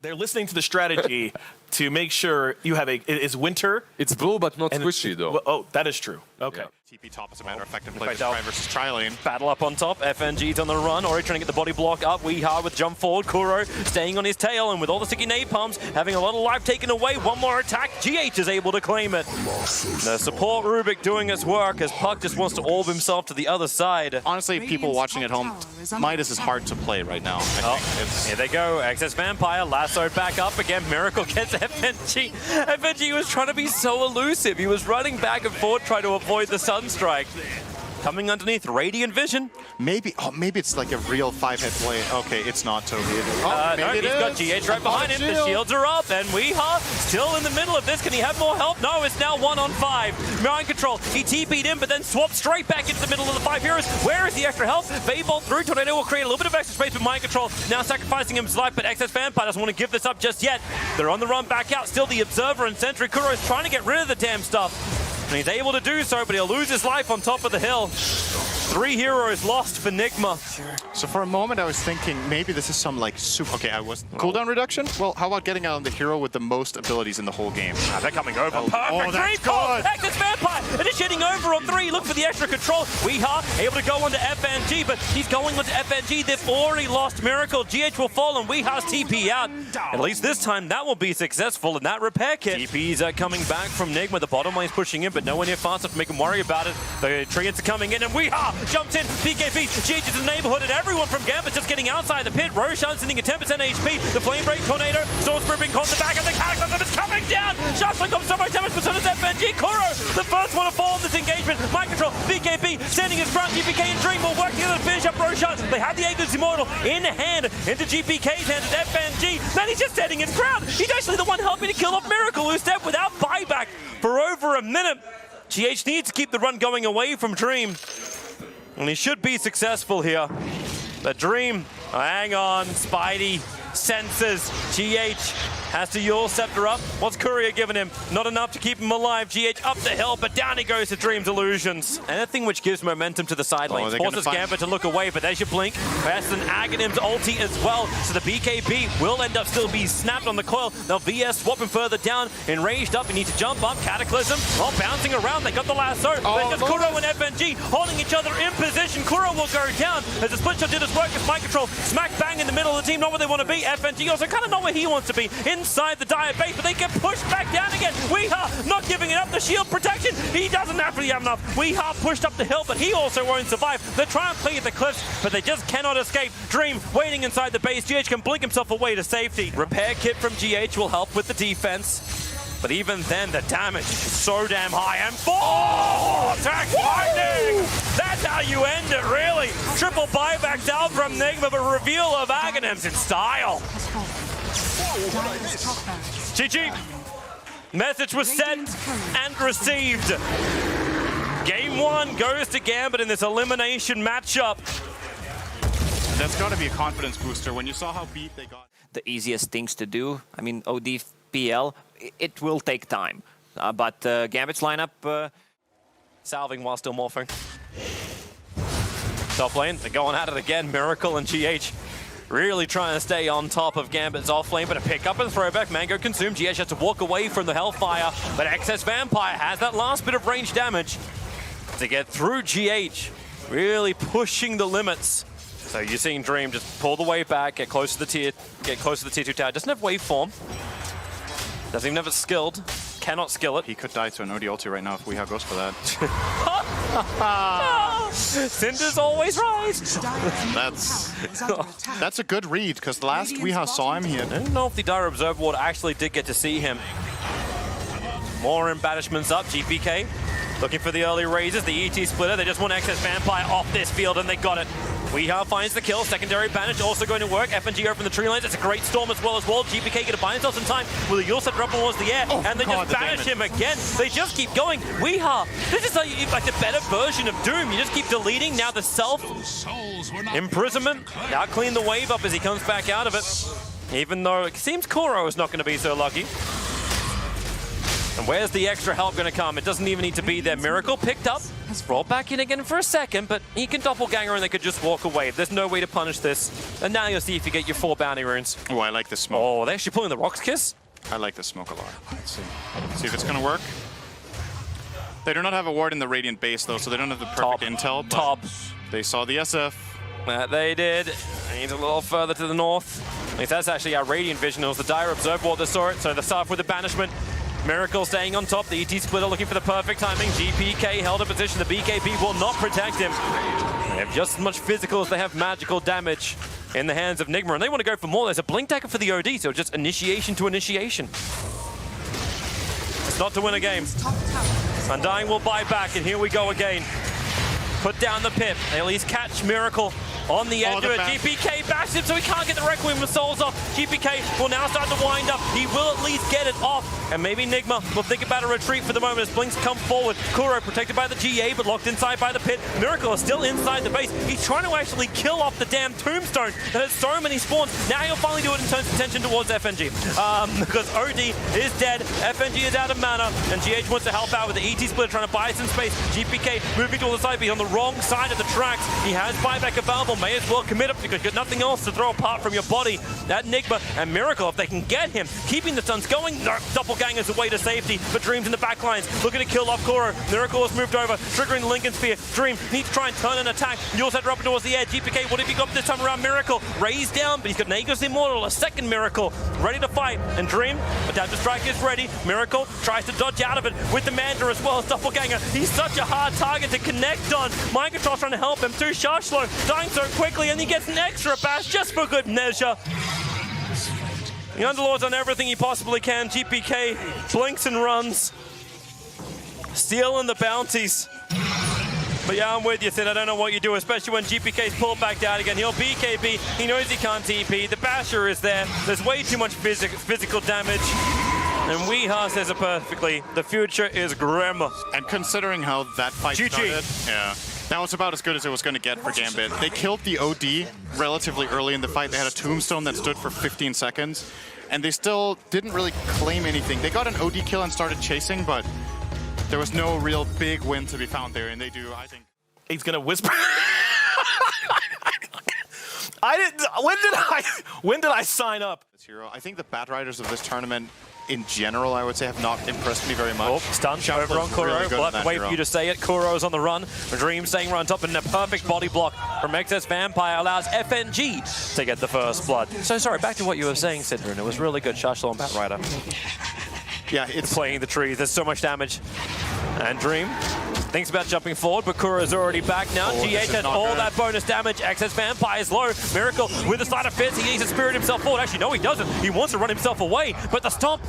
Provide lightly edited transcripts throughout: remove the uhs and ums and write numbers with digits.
They're listening to the strategy to make sure you have a. Is winter? It's blue, but not squishy, though. Well, oh, that is true. Okay. Yeah. TP top as a matter of fact, and play Prime versus Trilane. Battle up on top. FNG's on the run. Ori trying to get the body block up. Weeha with jump forward. Kuro staying on his tail, and with all the sticky napalms, having a lot of life taken away. One more attack. GH is able to claim it. The support Rubik doing his work as Puck just wants to orb himself to the other side. Honestly, people watching at home, Midas is hard to play right now. Here they go. Excess Vampire lassoed back up again. Miracle gets FNG. FNG was trying to be so elusive. He was running back and forth trying to avoid the Sunstrike. Coming underneath, Radiant Vision. Maybe it's like a real 5-hit play. Okay, it's not Toby. No, he's got GH right behind him. The shields are up, and Weeha still in the middle of this. Can he have more help? No, it's now 1-on-5. Mind control. He TP'd in, but then swapped straight back into the middle of the 5 heroes. Where is the extra help? Baybolt through. Tornado will create a little bit of extra space with Mind control. Now sacrificing his life, but Excess Vampire doesn't want to give this up just yet. They're on the run back out. Still the Observer and Sentry. Kuro is trying to get rid of the damn stuff. And he's able to do so, but he'll lose his life on top of the hill. 3 heroes lost for NIGMA. So for a moment I was thinking maybe this is some like super... Okay, I was... Cooldown reduction? Well, how about getting out on the hero with the most abilities in the whole game? They're coming over. Oh, Perfect. that's good. Excess Vampire initiating over on 3. Look for the extra control. Weeha able to go onto FNG, but he's going onto FNG. They've already lost Miracle. GH will fall and Weeha's TP out. At least this time that will be successful in that repair kit. TPs are coming back from NIGMA. The bottom lane's pushing in, but nowhere near fast enough to make him worry about it. The Treants are coming in and Weeha jumps in. BKB, GH is in the neighborhood, and everyone from Gambit just getting outside the pit. Roshan sending a 10% HP. The Flame Break Tornado, Soul Spirit being caught in the back, and the Cataclysm is coming down. Shots like so much damage, but so does FNG. Kuro, the first one to fall in this engagement. Mind control, BKB standing his ground. GPK and Dream will work together to finish up Roshan. They have the Aegis Immortal in hand into GPK's hands at FNG. Then he's just standing his ground. He's actually the one helping to kill off Miracle, who's dead without buyback for over a minute. GH needs to keep the run going away from Dream. And he should be successful here. But Dream, hang on, Spidey senses. GH has to Yule Scepter up. What's Courier giving him? Not enough to keep him alive. GH up the hill, but down he goes to Dream's Illusions. Anything which gives momentum to the side lanes. Forces Gambit to look away, but there's your blink. That's an Aghanim's ulti as well. So the BKB will end up still be snapped on the coil. Now VS swapping further down, enraged up. He needs to jump up. Cataclysm, all bouncing around. They got the lasso. But just Kuro and FNG holding each other in position. Kuro will go down as the split shot did his work as Mind Control smack bang in the middle of the team. Not where they want to be. FNG also kind of not where he wants to be. Inside the dire base, but they get pushed back down again. Weeha not giving it up. The shield protection, he doesn't actually have enough. Weeha pushed up the hill, but he also won't survive. They're trying to play at the cliffs, but they just cannot escape. Dream waiting inside the base. GH can blink himself away to safety. Repair kit from GH will help with the defense. But even then, the damage is so damn high. And attack lightning! That's how you end it, really. Triple buybacks out from NIGMA, but reveal of Aghanim's in style. GG. Message was sent and received. Game 1 goes to Gambit in this elimination matchup. That's got to be a confidence booster when you saw how beat they got. The easiest things to do. I mean, ODPL, it will take time. But Gambit's lineup... Salving while still morphing. Top lane, they're going at it again. Miracle and GH really trying to stay on top of Gambit's off lane, but a pick up and throwback. Mango consumed. GH has to walk away from the Hellfire, but Excess Vampire has that last bit of range damage to get through GH. Really pushing the limits. So you're seeing Dream just pull the wave back, get close to the tier 2 tower. Doesn't have waveform. Doesn't even have it skilled. Cannot skill it. He could die to an OD ulti right now if Weeha goes for that. Cinders always rise. That's a good read, because last Weeha saw him here. I don't know if the Dire Observer Ward actually did get to see him. More embellishments up. GPK looking for the early raises. The ET splitter. They just want Excess Vampire off this field, and they got it. Weeha finds the kill. Secondary banish also going to work. FNG open the tree lanes. It's a great storm as well as well. GPK going to buy himself some time with a Yule Scepter up towards the air. And they just banish him again. They just keep going. Weeha, this is like the better version of Doom. You just keep deleting. Now the self-imprisonment. Now clean the wave up as he comes back out of it. Even though it seems Kuro is not going to be so lucky. And where's the extra help going to come? It doesn't even need to be there. Miracle picked up, rolled back in again for a second, but he can doppelganger and they could just walk away. There's no way to punish this. And now you'll see if you get your 4 bounty runes. Oh, I like the smoke. Oh, they're actually pulling the Rocks Kiss? I like the smoke a lot. Let's see. See if it's going to work. They do not have a ward in the Radiant base, though, so they don't have the perfect intel. But Top. they saw the SF. That they did. Needs a little further to the north. At least that's actually our Radiant vision. It was the dire observer ward that saw it, so they start with the banishment. Miracle staying on top. The ET splitter looking for the perfect timing. GPK held a position. The BKB will not protect him. They have just as much physical as they have magical damage in the hands of NIGMA, and they want to go for more. There's a blink dagger for the OD, so just initiation to initiation. It's not to win a game. Undying will buy back, and here we go again. Put down the pip. They at least catch Miracle on the edge of it. GPK bashes him so he can't get the Requiem of Souls off. GPK will now start to wind up. He will at least get it off. And maybe NIGMA will think about a retreat for the moment as Blinks come forward. Kuro protected by the GA but locked inside by the pit. Miracle is still inside the base. He's trying to actually kill off the damn tombstone that has so many spawns. Now he'll finally do it and turns attention towards FNG. Because OD is dead, FNG is out of mana, and GH wants to help out with the ET split trying to buy some space. GPK moving to the side, but he's on the wrong side of the tracks. He has buyback available. May as well commit up because you've got nothing else to throw apart from your body. That NIGMA and Miracle, if they can get him, keeping the stuns going. No, doppelganger's away to safety, but Dream's in the back lines, looking to kill off Kuro. Miracle has moved over, triggering the Lincoln Spear. Dream needs to try and turn an attack. You'll set her up towards the edge. GPK, what have you got this time around? Miracle raised down, but he's got Nagus Immortal, a second Miracle, ready to fight. And Dream, Attack to Strike is ready. Miracle tries to dodge out of it with the Manda as well as Doppelganger. He's such a hard target to connect on. Mind Control's trying to help him through Shashlo, dying so quickly, and he gets an extra bash just for good measure. The Underlord's done everything he possibly can. GPK blinks and runs, stealing the bounties. But yeah, I'm with you, Sid. I don't know what you do, especially when GPK's pulled back down again. He'll BKB. He knows he can't TP. The basher is there. There's way too much physical damage. And Weeha says it perfectly. The future is grim. And considering how that fight started, yeah, that was about as good as it was going to get for Gambit. They killed the OD relatively early in the fight. They had a tombstone that stood for 15 seconds. And they still didn't really claim anything. They got an OD kill and started chasing, but there was no real big win to be found there. And they do, I think... He's going to whisper. When did I sign up? This hero. I think the Bat Riders of this tournament in general, I would say, have not impressed me very much. Oh, stun over on Kuro. Really We'll have to wait for you to say it. Kuro's on the run. Dream staying right on top, and a perfect body block from Excess Vampire allows FNG to get the first blood. So sorry, back to what you were saying, Sidron. It was really good. Shashlo and Bat Rider. Yeah, it's playing the trees. There's so much damage. And Dream thinks about jumping forward, but Kuro's already back now. GH has all that bonus damage. Excess Vampire is low. Miracle with a sleight of fist. He needs to spirit himself forward. Actually, no, he doesn't. He wants to run himself away, but the stomp.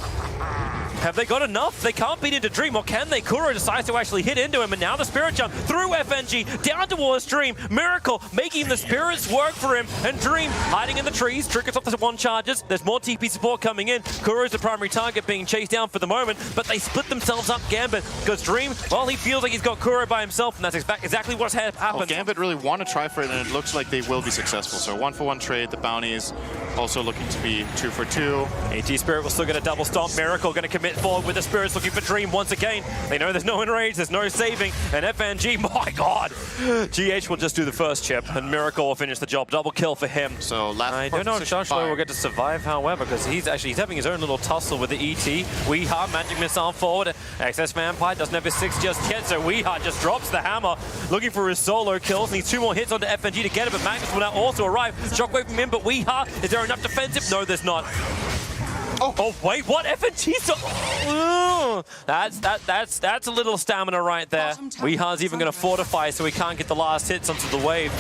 Have they got enough? They can't beat into Dream, or can they? Kuro decides to actually hit into him, and now the Spirit Jump through FNG, down towards Dream. Miracle making the Spirits work for him, and Dream hiding in the trees, triggers off the one charges. There's more TP support coming in. Kuro's the primary target being chased down for the moment, but they split themselves up, Gambit, because Dream, well, he feels like he's got Kuro by himself, and that's exactly what's happened. Well, Gambit really want to try for it, and it looks like they will be successful. So 1-for-1 trade, the bounties also looking to be 2-for-2. AT Spirit will still get a double stomp. Miracle going to commit forward with the Spirits looking for Dream once again. They know there's no enrage, there's no saving, and FNG, my god! GH will just do the first chip, and Miracle will finish the job. Double kill for him. So last I don't know if Shashlo will get to survive, however, because he's having his own little tussle with the ET. Weeha, magic missile forward. Excess Vampire doesn't have his 6 just yet, so Weeha just drops the hammer, looking for his solo kills. Needs 2 more hits onto FNG to get it, but Magnus will now also arrive. Shockwave from him, but Weeha, is there enough defensive? No, there's not. Oh wait, what? FNG? That's a little stamina right there. Weeha's even going to fortify so he can't get the last hits onto the wave.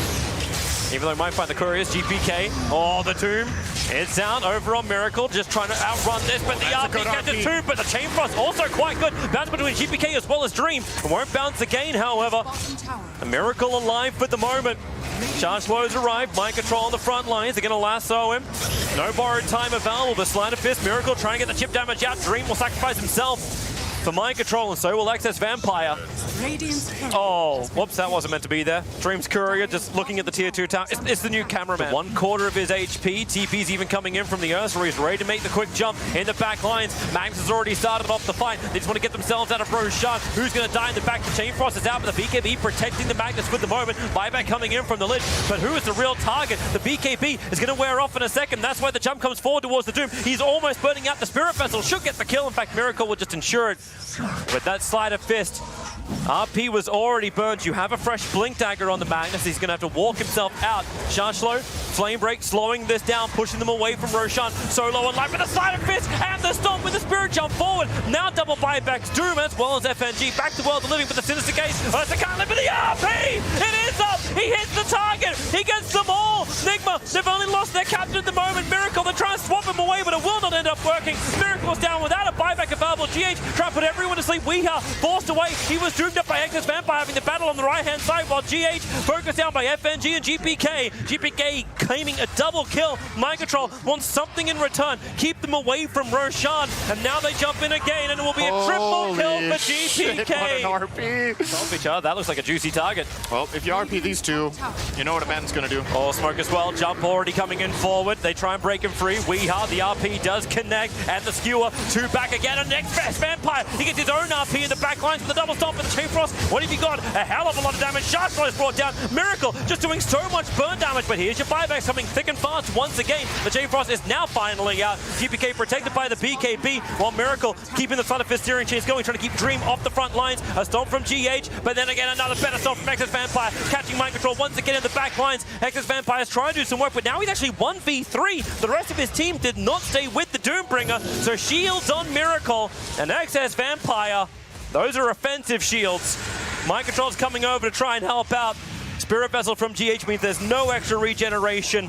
Even though he might find the couriers, GPK. Oh, the tomb. It's down over on Miracle, just trying to outrun this, but the RP catches 2, but the Chain Frost also quite good. Bounce between GPK as well as Dream. It won't bounce again, however. A Miracle alive for the moment. Shashlo's arrived, Mind Control on the front lines. They're going to lasso him. No borrowed time available, but Sleight of Fist. Miracle trying to get the chip damage out. Dream will sacrifice himself. for Mind Control, and so will Excess Vampire. Oh, whoops, that wasn't meant to be there. Dreams Courier just looking at the tier 2 tower. It's the new cameraman. 1/4 of his HP. TP's even coming in from the Earth, where he's ready to make the quick jump in the back lines. Magnus has already started off the fight. They just want to get themselves out of Roshan. Who's going to die in the back? The Chain Frost is out, but the BKB protecting the Magnus for the moment. Buyback coming in from the ledge, but who is the real target? The BKB is going to wear off in a second. That's why the jump comes forward towards the Doom. He's almost burning out the Spirit Vessel. Should get the kill. In fact, Miracle will just ensure it with that sleight of fist. RP was already burned. You have a fresh Blink Dagger on the Magnus. He's going to have to walk himself out. Shashlo, Flame Break, slowing this down, pushing them away from Roshan. Solo on life with a sleight of fist and the stomp with the Spirit Jump forward. Now double buybacks. Doom as well as FNG. Back to World of Living for the Sinister Gaze. It's a can't live with the RP. It is up. He hits the target. He gets them all. NIGMA, they've only lost their captain at the moment. Miracle, they're trying to swap him away, but it will not end up working. Miracle's down without a buyback available. GH trying to put everyone to sleep. Weeha forced away. He was doomed up by Excess Vampire, having the battle on the right-hand side, while GH focused down by FNG and GPK. GPK claiming a double kill. Mind Control wants something in return. Keep them away from Roshan, and now they jump in again, and it will be a triple kill for GPK. Shit, what an RP. That looks like a juicy target. Well, if you RP these two, you know what a man's going to do. Oh, Smoke as well. Jump already coming in forward. They try and break him free. Weeha, the RP does connect, and the skewer. Two back again, and next Vampire. He gets his own RP in the back lines with the double stomp for the Chain Frost. What have you got? A hell of a lot of damage. Shashlo is brought down. Miracle just doing so much burn damage, but here's your buybacks coming thick and fast once again. The Chain Frost is now finally out. GPK protected by the BKB, while Miracle keeping the front of his steering chains going, trying to keep Dream off the front lines. A stomp from GH, but then again another better stomp from Excess Vampire, catching Mind Control once again in the back lines. Excess Vampire is trying to do some work, but now he's actually 1v3. The rest of his team did not stay with the Doombringer, so shields on Miracle and Excess Vampire. Those are offensive shields. Mind Control's coming over to try and help out. Spirit Vessel from GH means there's no extra regeneration.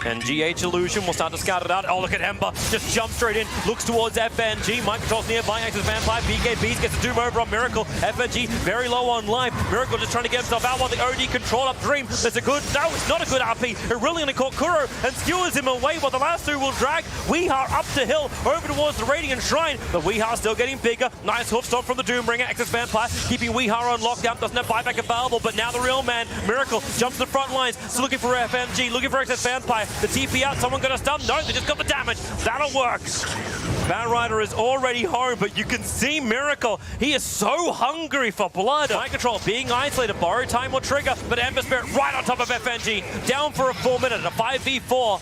And GH Illusion will start to scout it out. Oh, look at Ember. Just jumps straight in. Looks towards FNG. Mind Control's nearby. Excess Vampire. BKB gets the Doom over on Miracle. FNG very low on life. Miracle just trying to get himself out while the OD control up Dream. There's a good... No, it's not a good RP. It really only caught Kuro and skewers him away while the last two will drag Weeha up the hill over towards the Radiant Shrine. But Weeha still getting bigger. Nice hoof stomp from the Doombringer. Excess Vampire keeping Weeha on lockdown. Doesn't have buyback available, but now the real man, Miracle, jumps to the front lines. Still looking for FNG. Looking for Excess Vampire. The TP out. Someone got a stun? No, they just got the damage. That'll work. Batrider is already home, but you can see Miracle. He is so hungry for blood. Mind Control being isolated. Borrow time will trigger, but Ember Spirit right on top of FNG. Down for a 4 minute, a 5v4.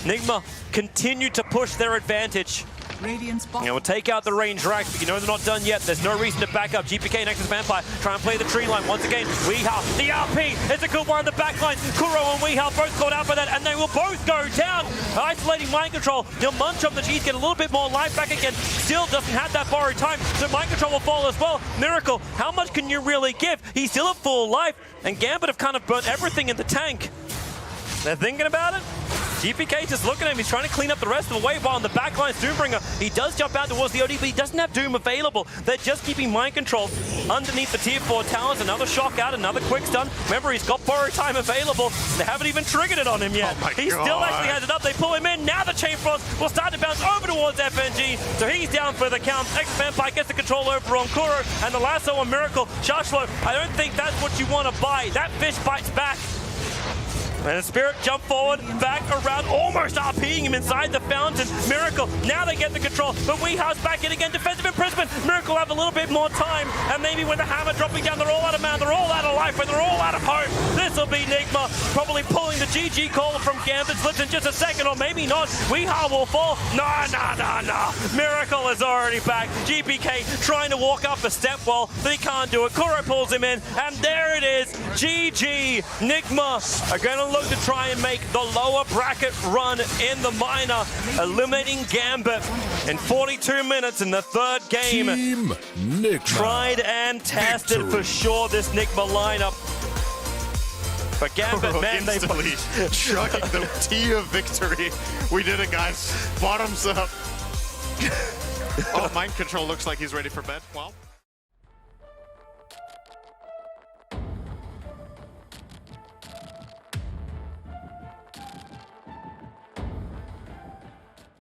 NIGMA continue to push their advantage. We'll take out the range racks, but you know they're not done yet. There's no reason to back up. GPK and Excess Vampire try and play the tree line once again. Weeha, the RP, it's a good one on the back line. Kuro and Weeha both caught out by that, and they will both go down. Isolating Mind Control. He'll munch up the cheese, get a little bit more life back again. Still doesn't have that borrowed time, so Mind Control will fall as well. Miracle, how much can you really give? He's still at full life, and GAMBIT have kind of burnt everything in the tank. They're thinking about it. GPK just looking at him. He's trying to clean up the rest of the way while on the backline, Doombringer. He does jump out towards the OD, but he doesn't have Doom available. They're just keeping Mind Control underneath the tier 4 towers. Another shock out, another quick stun. Remember, he's got borrow time available. They haven't even triggered it on him yet. Oh he still actually has it up. They pull him in. Now the Chain Frost will start to bounce over towards FNG. So he's down for the count. Excess Vampire gets the control over on Kuro, and the lasso on Miracle. Shashlo, I don't think that's what you want to buy. That fish bites back. And the Spirit jump forward, back around, almost RPing him inside the fountain. Miracle, now they get the control, but Weeha's back in again, defensive imprisonment. Miracle have a little bit more time, and maybe with the hammer dropping down, they're all out of mana, they're all out of life, and they're all out of hope. This will be NIGMA, probably pulling the GG call from GAMBIT's lips in just a second, or maybe not. Weeha will fall. Nah. Miracle is already back. GPK trying to walk up a step wall, but he can't do it. Kuro pulls him in, and there it is. GG. NIGMA are going to look to try and make the lower bracket run in the minor, eliminating GAMBIT in 42 minutes in the third game. Team NIGMA. Tried and tested Victory. for sure, this NIGMA lineup. But GAMBIT, man, they instantly chugging the tea of victory. We did it, guys. Bottoms up. Oh, Mind Control looks like he's ready for bed. Well.